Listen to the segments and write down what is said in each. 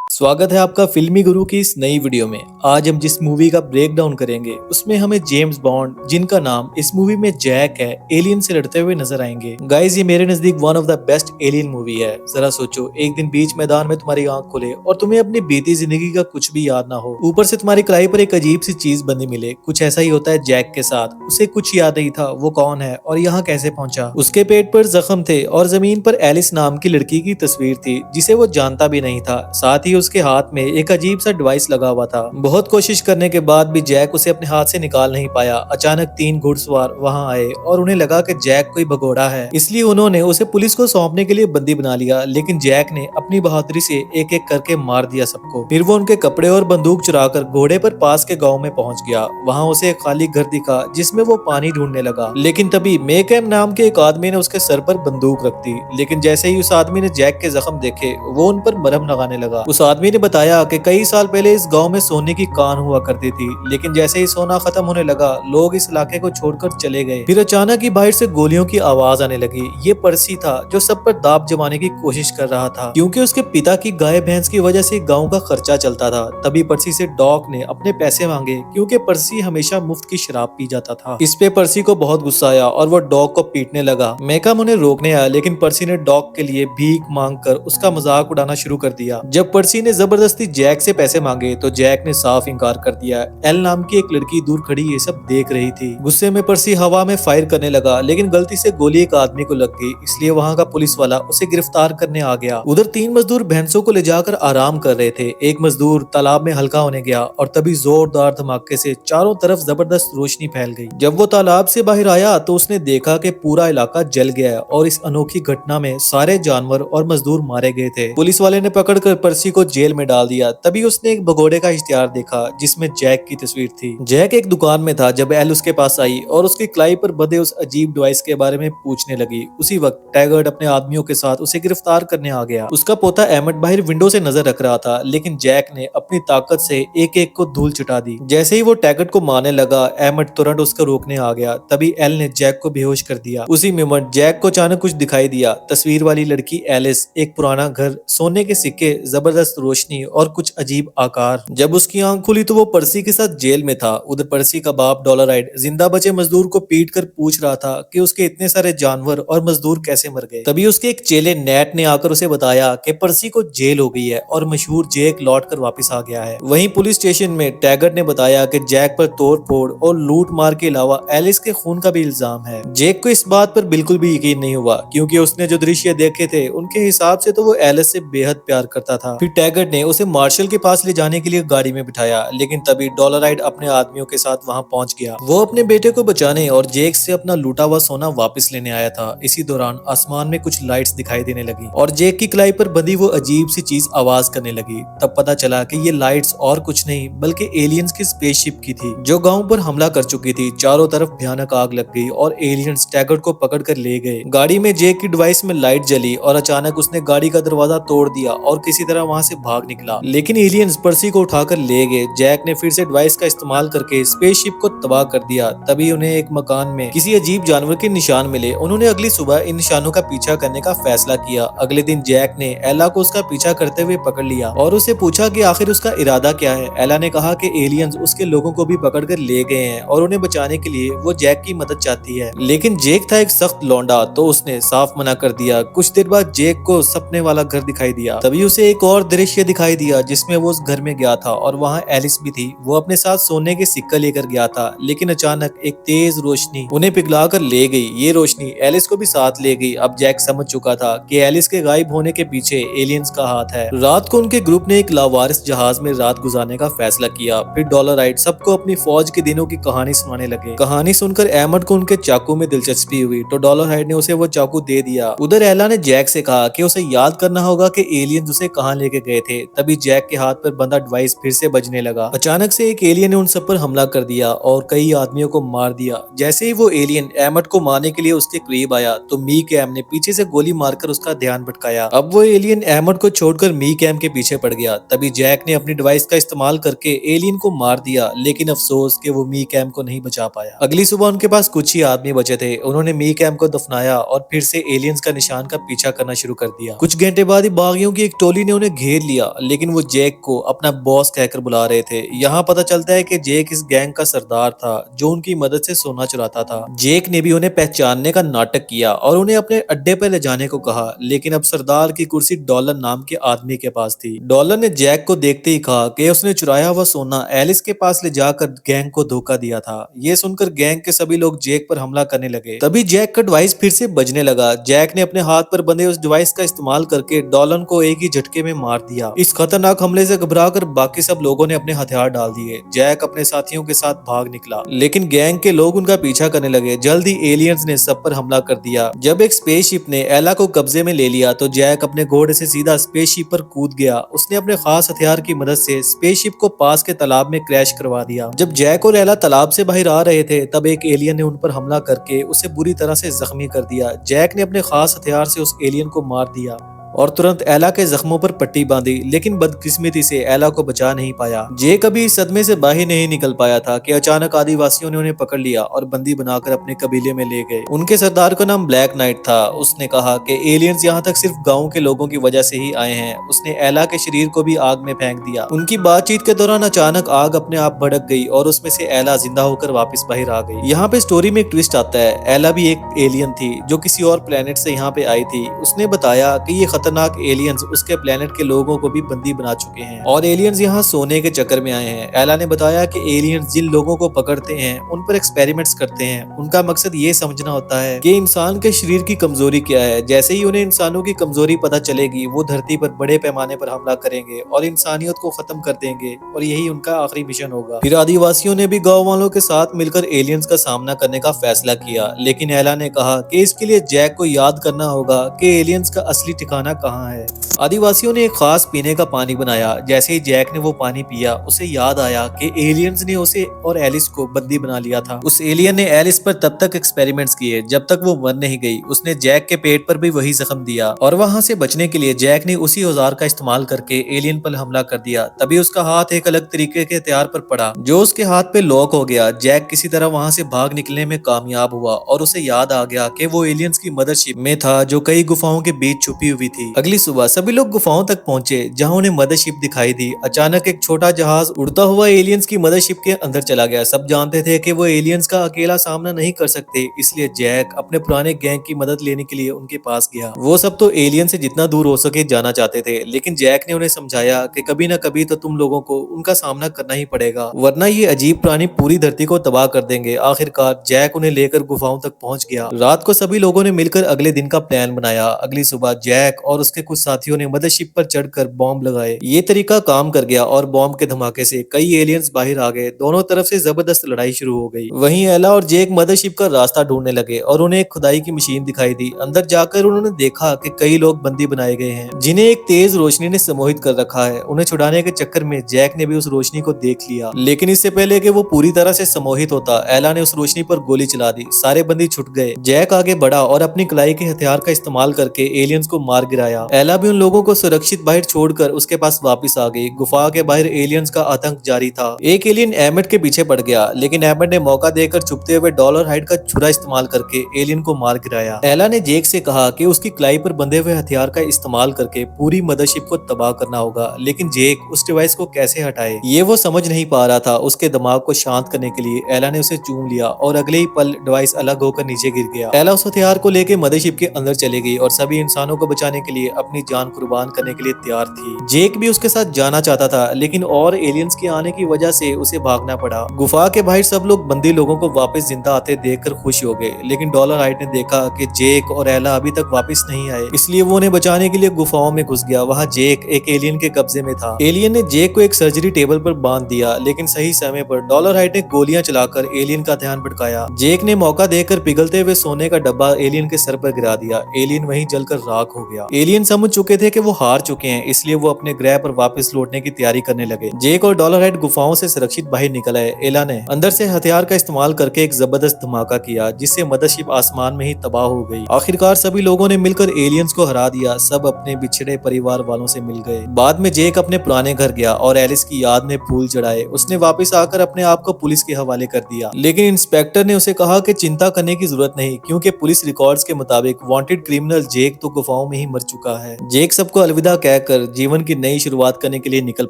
स्वागत है आपका फिल्मी गुरु की इस नई वीडियो में। आज हम जिस मूवी का ब्रेक डाउन करेंगे उसमें हमें जेम्स बॉन्ड, जिनका नाम इस मूवी में जैक है, एलियन से लड़ते हुए नजर आएंगे। गाइस, ये मेरे नजदीक one of the best alien movie है। जरा सोचो, एक दिन बीच मैदान में तुम्हारी आंख खुले और तुम्हें अपनी बीती जिंदगी का कुछ भी याद ना हो, ऊपर से तुम्हारी कलाई पर एक अजीब सी चीज बंधी मिले। कुछ ऐसा ही होता है जैक के साथ। उसे कुछ याद नहीं था वो कौन है और यहाँ कैसे पहुंचा। उसके पेट पर जख्म थे और जमीन पर एलिस नाम की लड़की की तस्वीर थी जिसे वो जानता भी नहीं था। साथ ही उसके हाथ में एक अजीब सा डिवाइस लगा हुआ था। बहुत कोशिश करने के बाद भी जैक उसे अपने हाथ से निकाल नहीं पाया। अचानक 3 घुड़सवार वहां आए और उन्हें लगा कि जैक कोई भगोड़ा है, इसलिए उन्होंने उसे पुलिस को सौंपने के लिए बंदी बना लिया। लेकिन जैक ने अपनी बहादुरी से एक एक करके मार दिया सबको। फिर वो उनके कपड़े और बंदूक चुराकर घोड़े पर पास के गाँव में पहुंच गया। वहाँ उसे एक खाली घर दिखा जिसमें वो पानी ढूंढने लगा। लेकिन तभी मेकैम नाम के एक आदमी ने उसके सर पर बंदूक रख दी। लेकिन जैसे ही उस आदमी ने जैक के जख्म देखे, वो उन पर मरहम लगाने लगा। उस आदमी ने बताया कि कई साल पहले इस गांव में सोने की कान हुआ करती थी, लेकिन जैसे ही सोना खत्म होने लगा, लोग इस इलाके को छोड़कर चले गए। फिर अचानक ही बाहर से गोलियों की आवाज आने लगी। ये पर्सी था जो सब पर दाब जमाने की कोशिश कर रहा था, क्योंकि उसके पिता की गाय भैंस की वजह से गाँव का खर्चा चलता था। तभी पर्सी से डॉक ने अपने पैसे मांगे, क्योंकि पर्सी हमेशा मुफ्त की शराब पी जाता था। इस पे पर्सी को बहुत गुस्सा आया और वो डॉग को पीटने लगा। मेकम उन्हें रोकने आया, लेकिन पर्सी ने डॉग के लिए भीख मांगकर उसका मजाक उड़ाना शुरू कर दिया। जब पर्सी ने जबरदस्ती जैक से पैसे मांगे तो जैक ने साफ इनकार कर दिया। एल नाम की एक लड़की दूर खड़ी ये सब देख रही थी। गुस्से में पर्सी हवा में फायर करने लगा, लेकिन गलती से गोली एक आदमी को लग गई, इसलिए वहाँ का पुलिस वाला उसे गिरफ्तार करने आ गया। उधर 3 मजदूर भैंसों को ले जाकर आराम कर रहे थे। एक मजदूर तालाब में हल्का होने गया और तभी जोरदार धमाके से चारों तरफ जबरदस्त रोशनी फैल गई। जब वो तालाब से बाहर आया तो उसने देखा कि पूरा इलाका जल गया है और इस अनोखी घटना में सारे जानवर और मजदूर मारे गए थे। पुलिस वाले ने पकड़कर पर्सी को जेल में डाल दिया। तभी उसने एक भगोड़े का इश्तिहार देखा जिसमें जैक की तस्वीर थी। जैक एक दुकान में था जब एल उसके पास आई और उसकी कलाई पर बंधे उस अजीब डिवाइस के बारे में पूछने लगी। उसी वक्त टैगर्ट अपने आदमियों के साथ उसे गिरफ्तार करने आ गया। उसका पोता एमट बाहर विंडो से नजर रख रहा था, लेकिन जैक ने अपनी ताकत से एक एक को धूल चटा दी। जैसे ही वो टैगर्ट को मारने लगा, एमट तुरंत उसको रोकने आ गया। तभी एल ने जैक को बेहोश कर दिया। उसी मोमेंट जैक को अचानक कुछ दिखाई दिया। तस्वीर वाली लड़की एलिस, एक पुराना घर, सोने के सिक्के, जबरदस्त रोशनी और कुछ अजीब आकार। जब उसकी आंख खुली तो वो पर्सी के साथ जेल में था। उधर पर्सी का बाप डॉलराइड जिंदा बचे मजदूर को पीट कर पूछ रहा था कि उसके इतने सारे जानवर और मजदूर कैसे मर गए। तभी उसके एक चेले नेट ने आकर उसे बताया कि पर्सी को जेल हो गई है और मशहूर जैक लौट कर वापिस आ गया है। वहीं पुलिस स्टेशन में टैगर्ट ने बताया कि जैक पर तोड़ फोड़ और लूट मार के अलावा एलिस के खून का भी इल्जाम है। जैक को इस बात पर बिल्कुल भी यकीन नहीं हुआ, क्योंकि उसने जो दृश्य देखे थे उनके हिसाब से तो वो एलिस से बेहद प्यार करता था। फिर टैगर्ट ने उसे मार्शल के पास ले जाने के लिए गाड़ी में बिठाया, लेकिन तभी डॉलराइड अपने आदमियों के साथ वहां पहुंच गया। वो अपने बेटे को बचाने और जैक से अपना लूटा हुआ सोना वापस लेने आया था। इसी दौरान आसमान में कुछ लाइट्स दिखाई देने लगी और जैक की कलाई पर बंधी वो अजीब सी चीज आवाज करने लगी। तब पता चला कि ये लाइट्स और कुछ नहीं बल्कि एलियंस की स्पेसशिप की थी जो गांव पर हमला कर चुकी थी। चारों तरफ भयानक आग लग गई और एलियंस टैगर्ट को पकड़ कर ले गए। गाड़ी में जैक की डिवाइस में लाइट जली और अचानक उसने गाड़ी का दरवाजा तोड़ दिया और किसी तरह वहां से भाग निकला। लेकिन एलियंस पर्सी को उठाकर ले गए। जैक ने फिर से डिवाइस का इस्तेमाल करके स्पेसशिप को तबाह कर दिया। तभी उन्हें एक मकान में किसी अजीब जानवर के निशान मिले। उन्होंने अगली सुबह इन निशानों का पीछा करने का फैसला किया। अगले दिन जैक ने एला को उसका पीछा करते हुए पकड़ लिया और उसे पूछा कि आखिर उसका इरादा क्या है। एला ने कहा कि एलियंस उसके लोगों को भी पकड़ कर ले गए हैं और उन्हें बचाने के लिए वो जैक की मदद चाहती है। लेकिन जैक था एक सख्त लौंडा, तो उसने साफ मना कर दिया। कुछ देर बाद जैक को सपने वाला घर दिखाई दिया। तभी उसे एक और दृश्य दिखाई दिया जिसमें वो उस घर में गया था और वहाँ एलिस भी थी। वो अपने साथ सोने के सिक्का लेकर गया था, लेकिन अचानक एक तेज रोशनी उन्हें पिघला कर ले गई। ये रोशनी एलिस को भी साथ ले गई। अब जैक समझ चुका था कि एलिस के गायब होने के पीछे एलियंस का हाथ है। रात को उनके ग्रुप ने एक लावारिस जहाज में रात गुजारने का फैसला किया। फिर डॉलराइड सबको अपनी फौज के दिनों की कहानी सुनाने लगे। कहानी सुनकर एमट को उनके चाकू में दिलचस्पी हुई, तो डॉलराइड ने उसे वो चाकू दे दिया। उधर एला ने जैक से कहा कि उसे याद करना होगा कि एलियंस उसे कहाँ लेके गए थे। तभी जैक के हाथ पर बंधा डिवाइस फिर से बजने लगा। अचानक से एक एलियन ने उन सब पर हमला कर दिया और कई आदमियों को मार दिया। जैसे ही वो एलियन एमट को मारने के लिए उसके करीब आया तो मी कैम ने पीछे से गोली मारकर उसका ध्यान भटकाया। अब वो एलियन एमट को छोड़कर मी कैम के पीछे पड़ गया। तभी जैक ने अपनी डिवाइस का इस्तेमाल करके एलियन को मार दिया, लेकिन अफसोस कि वो मी कैम को नहीं बचा पाया। अगली सुबह उनके पास कुछ ही आदमी बचे थे। उन्होंने मी कैम को दफनाया और फिर से एलियंस का निशान का पीछा करना शुरू कर दिया। कुछ घंटे बाद ही बागियों की एक टोली ने उन्हें घेर घेर लिया, लेकिन वो जैक को अपना बॉस कहकर बुला रहे थे। यहाँ पता चलता है कि जैक इस गैंग का सरदार था जो उनकी मदद से सोना चुराता था। जैक ने भी उन्हें पहचानने का नाटक किया और उन्हें अपने अड्डे पर ले जाने को कहा, लेकिन अब सरदार की कुर्सी डॉलर नाम के आदमी के पास थी। डॉलर ने जैक को देखते ही कहा कि उसने चुराया हुआ सोना एलिस के पास ले जाकर गैंग को धोखा दिया था। ये सुनकर गैंग के सभी लोग जैक पर हमला करने लगे। तभी जैक का डिवाइस फिर से बजने लगा। जैक ने अपने हाथ पर बंधे उस डिवाइस का इस्तेमाल करके डॉलन को एक ही झटके में मार दिया। इस खतरनाक हमले से घबराकर बाकी सब लोगों ने अपने हथियार डाल दिए। जैक अपने साथियों के साथ भाग निकला, लेकिन गैंग के लोग उनका पीछा करने लगे। जल्द ही एलियंस ने सब पर हमला कर दिया। जब एक स्पेसशिप ने एला को कब्जे में ले लिया तो जैक अपने घोड़े से सीधा स्पेसशिप पर कूद गया। उसने अपने खास हथियार की मदद से स्पेसशिप को पास के तालाब में क्रैश करवा दिया। जब जैक और एला तालाब से बाहर आ रहे थे तब एक एलियन ने उन पर हमला करके उसे बुरी तरह से जख्मी कर दिया। जैक ने अपने खास हथियार से उस एलियन को मार दिया और तुरंत एला के जख्मों पर पट्टी बांधी, लेकिन बदकिस्मती से एला को बचा नहीं पाया। जैक अभी इस सदमे से बाहर नहीं निकल पाया था कि अचानक आदिवासियों ने उन्हें पकड़ लिया और बंदी बनाकर अपने कबीले में ले गए। उनके सरदार का नाम ब्लैक नाइट था। उसने कहा कि एलियंस यहाँ तक सिर्फ गाँव के लोगों की वजह से ही आए हैं। उसने एला के शरीर को भी आग में फेंक दिया। उनकी बातचीत के दौरान अचानक आग अपने आप भड़क गई और उसमें से एला जिंदा होकर वापस बाहर आ गई। यहाँ पे स्टोरी में एक ट्विस्ट आता है। एला भी एक एलियन थी जो किसी और प्लेनेट से यहाँ पे आई थी। उसने बताया कि ये खतरनाक एलियंस उसके प्लेनेट के लोगों को भी बंदी बना चुके हैं और एलियंस यहाँ सोने के चक्कर में आए हैं। एला ने बताया कि एलियंस जिन लोगों को पकड़ते हैं उन पर एक्सपेरिमेंट्स करते हैं। उनका मकसद ये समझना होता है कि इंसान के शरीर की कमजोरी क्या है। जैसे ही उन्हें इंसानों की कमजोरी पता चलेगी वो धरती पर बड़े पैमाने पर हमला करेंगे और इंसानियत को खत्म कर देंगे और यही उनका आखिरी मिशन होगा। फिर आदिवासियों ने भी गाँव वालों के साथ मिलकर एलियंस का सामना करने का फैसला किया, लेकिन एला ने कहा कि इसके लिए जैक को याद करना होगा कि एलियंस का असली ठिकाना कहाँ है। आदिवासियों ने एक खास पीने का पानी बनाया। जैसे ही जैक ने वो पानी पिया उसे याद आया कि एलियंस ने उसे और एलिस को बंदी बना लिया था। उस एलियन ने एलिस पर तब तक एक्सपेरिमेंट्स किए जब तक वो मर नहीं गई। उसने जैक के पेट पर भी वही जख्म दिया और वहां से बचने के लिए जैक ने उसी औजार का इस्तेमाल करके एलियन पर हमला कर दिया। तभी उसका हाथ एक अलग तरीके के हथियार पर पड़ा जो उसके हाथ पे लॉक हो गया। जैक किसी तरह वहां से भाग निकलने में कामयाब हुआ और उसे याद आ गया कि वो एलियंस की मदरशिप में था जो कई गुफाओं के बीच छुपी हुई थी। अगली सुबह सभी लोग गुफाओं तक पहुंचे जहां उन्हें मदरशिप दिखाई दी। अचानक एक छोटा जहाज उड़ता हुआ एलियंस की मदरशिप के अंदर चला गया। सब जानते थे कि वो एलियंस का अकेला सामना नहीं कर सकते, इसलिए जैक अपने पुराने गैंग की मदद लेने के लिए उनके पास गया। वो सब तो एलियन से जितना दूर हो सके जाना चाहते थे, लेकिन जैक ने उन्हें समझाया कि कभी न कभी तो तुम लोगों को उनका सामना करना ही पड़ेगा, वरना ये अजीब प्राणी पूरी धरती को तबाह कर देंगे। आखिरकार जैक उन्हें लेकर गुफाओं तक पहुंच गया। रात को सभी लोगों ने मिलकर अगले दिन का प्लान बनाया। अगली सुबह जैक और उसके कुछ साथियों ने मदरशिप पर चढ़कर बॉम्ब लगाए। ये तरीका काम कर गया और बॉम्ब के धमाके से कई एलियंस बाहर आ गए। दोनों तरफ से जबरदस्त लड़ाई शुरू हो गई। वहीं एला और जैक मदरशिप का रास्ता ढूंढने लगे और उन्हें एक खुदाई की मशीन दिखाई दी। अंदर जाकर उन्होंने देखा कि कई लोग बंदी बनाए गए हैं जिन्हें एक तेज रोशनी ने सम्मोहित कर रखा है। उन्हें छुड़ाने के चक्कर में जैक ने भी उस रोशनी को देख लिया, लेकिन इससे पहले कि वो पूरी तरह से सम्मोहित होता, एला ने उस रोशनी पर गोली चला दी। सारे बंदी छुट गए। जैक आगे बढ़ा और अपनी कलाई के हथियार का इस्तेमाल करके एलियंस को मार गिराया। एला भी उन लोगों को सुरक्षित बाहर छोड़कर उसके पास वापस आ गई। गुफा के बाहर एलियंस का आतंक जारी था। एक एलियन एमएट के पीछे पड़ गया, लेकिन एमएट ने मौका देकर छुपते हुए डॉलर हाइड का छुरा इस्तेमाल करके एलियन को मार गिराया। एला ने जैक से कहा कि उसकी कलाई पर बंधे हुए हथियार का इस्तेमाल करके पूरी मदरशिप को तबाह करना होगा, लेकिन जैक उस डिवाइस को कैसे हटाए ये वो समझ नहीं पा रहा था। उसके दिमाग को शांत करने के लिए एला ने उसे चूम लिया और अगले ही पल डिवाइस अलग होकर नीचे गिर गया। एला उस हथियार को लेकर मदरशिप के अंदर चली गई और सभी इंसानों को बचाने के लिए अपनी जान कुर्बान करने के लिए तैयार थी। जैक भी उसके साथ जाना चाहता था, लेकिन और एलियंस के आने की वजह से उसे भागना पड़ा। गुफा के बाहर सब लोग बंदी लोगों को वापस जिंदा आते देखकर खुश हो गए, लेकिन डॉलर हाइट ने देखा कि जैक और एला अभी तक वापस नहीं आए, इसलिए वो उन्हें बचाने के लिए गुफाओं में घुस गया। वहाँ जैक एक एलियन के कब्जे में था। एलियन ने जैक को एक सर्जरी टेबल पर बांध दिया, लेकिन सही समय पर डॉलर हाइट ने गोलियां चलाकर एलियन का ध्यान भटकाया। जैक ने मौका देकर पिघलते हुए सोने का डब्बा एलियन के सर पर गिरा दिया। एलियन वहीं जलकर राख हो गया। एलियन समझ चुके थे कि वो हार चुके हैं, इसलिए वो अपने ग्रह पर वापस लौटने की तैयारी करने लगे। जैक और डॉलर हाइट गुफाओं से सुरक्षित बाहर निकल आए। एला ने अंदर से हथियार का इस्तेमाल करके एक जबरदस्त धमाका किया, जिससे मदरशिप आसमान में ही तबाह हो गई। आखिरकार सभी लोगों ने मिलकर एलियंस को हरा दिया। सब अपने बिछड़े परिवार वालों से मिल गए। बाद में जैक अपने पुराने घर गया और एलिस की याद में फूल चढ़ाए। उसने वापस आकर अपने आप को पुलिस के हवाले कर दिया, लेकिन इंस्पेक्टर ने उसे कहा कि चिंता करने की जरूरत नहीं, क्योंकि पुलिस रिकॉर्ड्स के मुताबिक वांटेड क्रिमिनल जैक तो गुफाओं में ही मर चुका है। जेक सबको अलविदा कहकर जीवन की नई शुरुआत करने के लिए निकल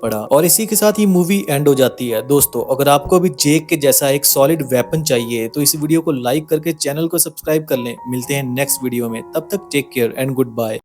पड़ा और इसी के साथ ही मूवी एंड हो जाती है। दोस्तों, अगर आपको भी जेक के जैसा एक सॉलिड वेपन चाहिए तो इस वीडियो को लाइक करके चैनल को सब्सक्राइब कर लें। मिलते हैं नेक्स्ट वीडियो में, तब तक take care and good bye.